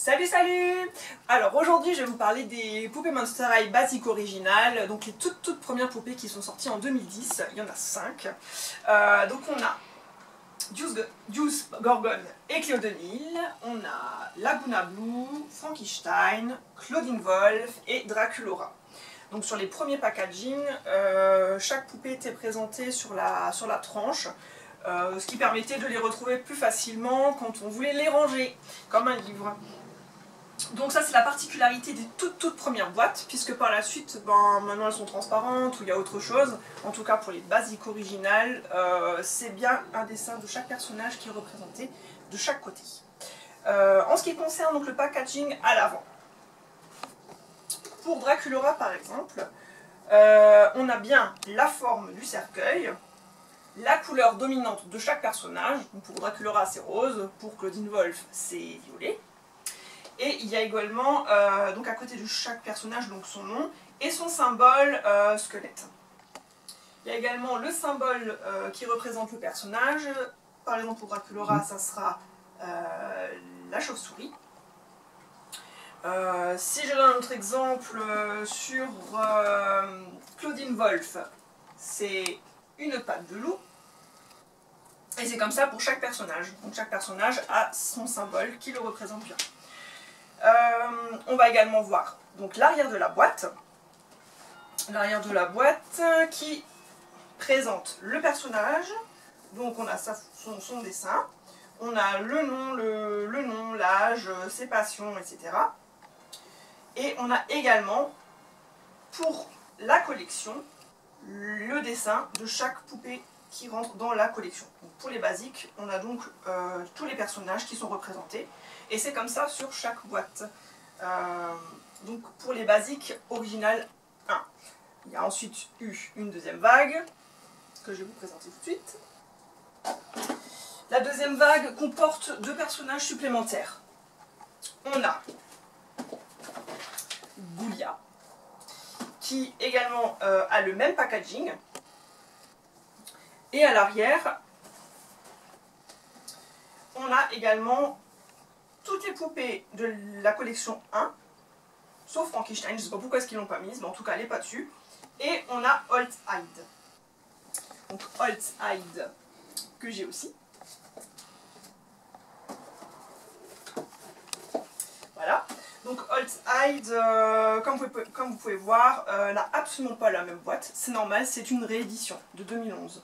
Salut salut! Alors aujourd'hui je vais vous parler des poupées Monster High basiques originales, donc les toutes premières poupées qui sont sorties en 2010, il y en a 5. Donc on a Juice Gorgon et Cléodonil, on a Laguna Blue, Frankenstein, Claudine Wolf et Draculaura. Donc sur les premiers packaging, chaque poupée était présentée sur la tranche, ce qui permettait de les retrouver plus facilement quand on voulait les ranger, comme un livre. Donc ça c'est la particularité des toutes premières boîtes, puisque par la suite, maintenant elles sont transparentes ou il y a autre chose. En tout cas pour les basiques originales, c'est bien un dessin de chaque personnage qui est représenté de chaque côté. En ce qui concerne donc le packaging à l'avant, pour Draculaura par exemple, on a bien la forme du cercueil, la couleur dominante de chaque personnage. Donc pour Draculaura c'est rose, pour Claudine Wolf c'est violet. Et il y a également, donc à côté de chaque personnage, donc son nom et son symbole squelette. Il y a également le symbole qui représente le personnage. Par exemple pour Draculaura, ça sera la chauve-souris. Si je donne un autre exemple sur Claudine Wolf, c'est une patte de loup. Et c'est comme ça pour chaque personnage. Donc chaque personnage a son symbole qui le représente bien. On va également voir l'arrière de la boîte. L'arrière de la boîte qui présente le personnage. Donc on a son dessin. On a le nom, l'âge, ses passions, etc. Et on a également, pour la collection, le dessin de chaque poupée qui rentre dans la collection. Donc pour les basiques, on a donc tous les personnages qui sont représentés. Et c'est comme ça sur chaque boîte. Donc pour les basiques originales 1. Il y a ensuite eu une deuxième vague, que je vais vous présenter tout de suite. La deuxième vague comporte 2 personnages supplémentaires. On a Goulia, qui également a le même packaging. Et à l'arrière, on a également toutes les poupées de la collection 1, sauf Frankenstein, je ne sais pas pourquoi est-ce qu'ils ne l'ont pas mise, mais en tout cas elle n'est pas dessus. Et on a Holt Hyde. Donc Holt Hyde, que j'ai aussi. Voilà. Donc Holt Hyde, comme vous pouvez voir, n'a absolument pas la même boîte. C'est normal, c'est une réédition de 2011.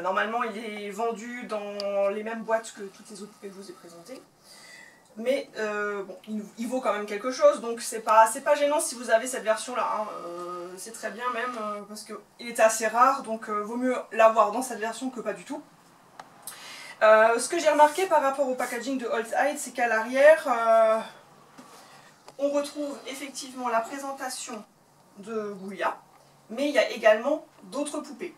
Normalement il est vendu dans les mêmes boîtes que toutes les autres poupées que je vous ai présentées. Mais bon, il vaut quand même quelque chose, donc c'est pas gênant si vous avez cette version-là. Hein. C'est très bien même, parce qu'il était assez rare, donc vaut mieux l'avoir dans cette version que pas du tout. Ce que j'ai remarqué par rapport au packaging de Holt Hyde, c'est qu'à l'arrière, on retrouve effectivement la présentation de Goulia, mais il y a également d'autres poupées.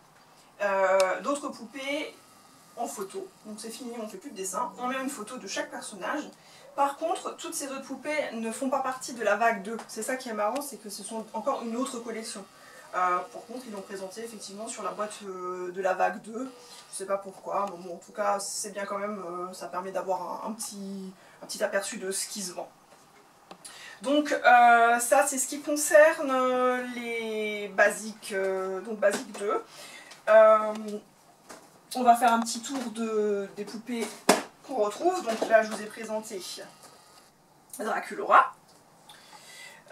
D'autres poupées en photo, donc c'est fini, on ne fait plus de dessin, on met une photo de chaque personnage. Par contre, toutes ces autres poupées ne font pas partie de la vague 2. C'est ça qui est marrant, c'est que ce sont encore une autre collection. Par contre, ils l'ont présenté effectivement sur la boîte de la vague 2. Je ne sais pas pourquoi, mais bon, en tout cas, c'est bien quand même, ça permet d'avoir un petit aperçu de ce qui se vend. Donc ça, c'est ce qui concerne les basiques, donc basique 2. On va faire un petit tour des poupées qu'on retrouve. Donc là, je vous ai présenté Draculaura.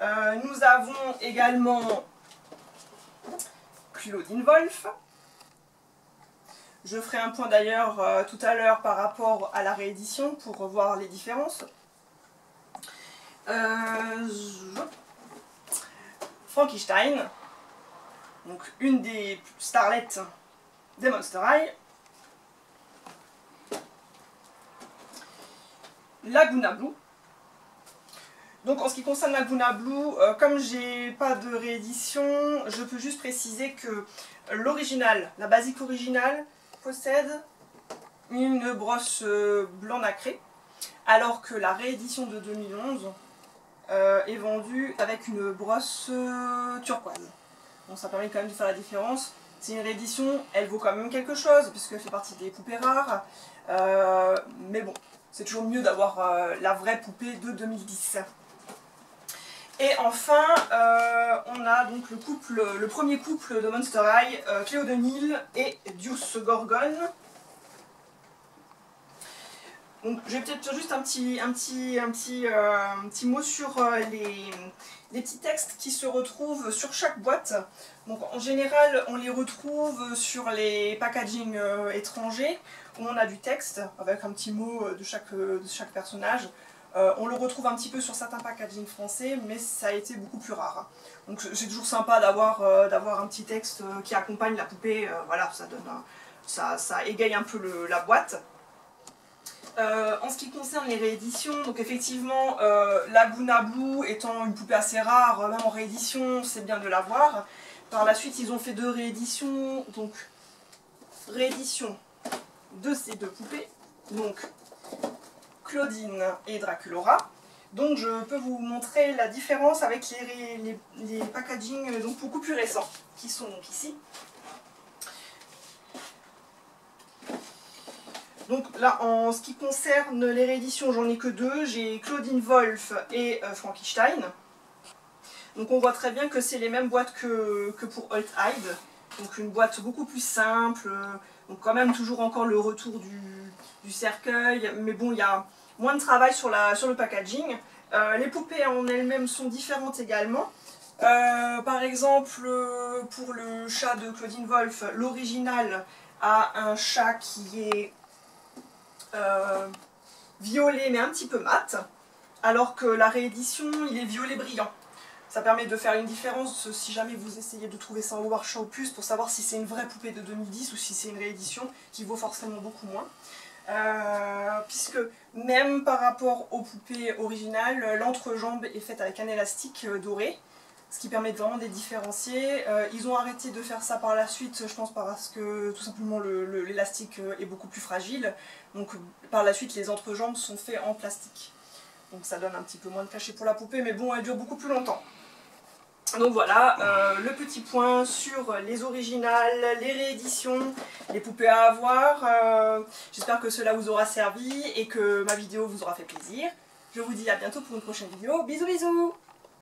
Nous avons également Claudine Wolf. Je ferai un point d'ailleurs tout à l'heure par rapport à la réédition pour voir les différences. Frankenstein, donc une des starlettes des Monster High. Laguna Blue. Donc en ce qui concerne Laguna Blue, comme j'ai pas de réédition, je peux juste préciser que l'original, la basique originale, possède une brosse blanc nacré, alors que la réédition de 2011 est vendue avec une brosse turquoise. Donc ça permet quand même de faire la différence. C'est une réédition, elle vaut quand même quelque chose, puisqu'elle fait partie des poupées rares, mais bon, c'est toujours mieux d'avoir la vraie poupée de 2010. Et enfin, on a donc le premier couple de Monster High, Cléo de Nil et Deuce Gorgon. Donc, je vais peut-être juste un petit mot sur les petits textes qui se retrouvent sur chaque boîte. Donc, en général, on les retrouve sur les packaging étrangers, où on a du texte avec un petit mot de chaque personnage. On le retrouve un petit peu sur certains packaging français, mais ça a été beaucoup plus rare. Donc c'est toujours sympa d'avoir un petit texte qui accompagne la poupée, voilà, ça égaye un peu la boîte. En ce qui concerne les rééditions, donc effectivement, Laguna Blue étant une poupée assez rare, même en réédition, c'est bien de l'avoir. Par la suite, ils ont fait 2 rééditions, donc réédition de ces 2 poupées, donc Claudine et Draculaura. Donc je peux vous montrer la différence avec les packaging donc beaucoup plus récents qui sont donc ici. Donc là, en ce qui concerne les rééditions, j'en ai que 2. J'ai Claudine Wolf et Frankenstein. Donc on voit très bien que c'est les mêmes boîtes que pour Alt Hide. Donc une boîte beaucoup plus simple. Donc quand même toujours encore le retour du cercueil. Mais bon, il y a moins de travail sur le packaging. Les poupées en elles-mêmes sont différentes également. Par exemple, pour le chat de Claudine Wolf, l'original a un chat qui est violet mais un petit peu mat, alors que la réédition il est violet brillant. Ça permet de faire une différence si jamais vous essayez de trouver ça au marché aux puces pour savoir si c'est une vraie poupée de 2010 ou si c'est une réédition qui vaut forcément beaucoup moins. Puisque même par rapport aux poupées originales, l'entrejambe est faite avec un élastique doré, ce qui permet vraiment de les différencier. Ils ont arrêté de faire ça par la suite, je pense parce que tout simplement l'élastique est beaucoup plus fragile. Donc par la suite les entrejambes sont faits en plastique. Donc ça donne un petit peu moins de cachet pour la poupée, mais bon, elle dure beaucoup plus longtemps. Donc voilà, le petit point sur les originales, les rééditions, les poupées à avoir. J'espère que cela vous aura servi et que ma vidéo vous aura fait plaisir. Je vous dis à bientôt pour une prochaine vidéo. Bisous bisous!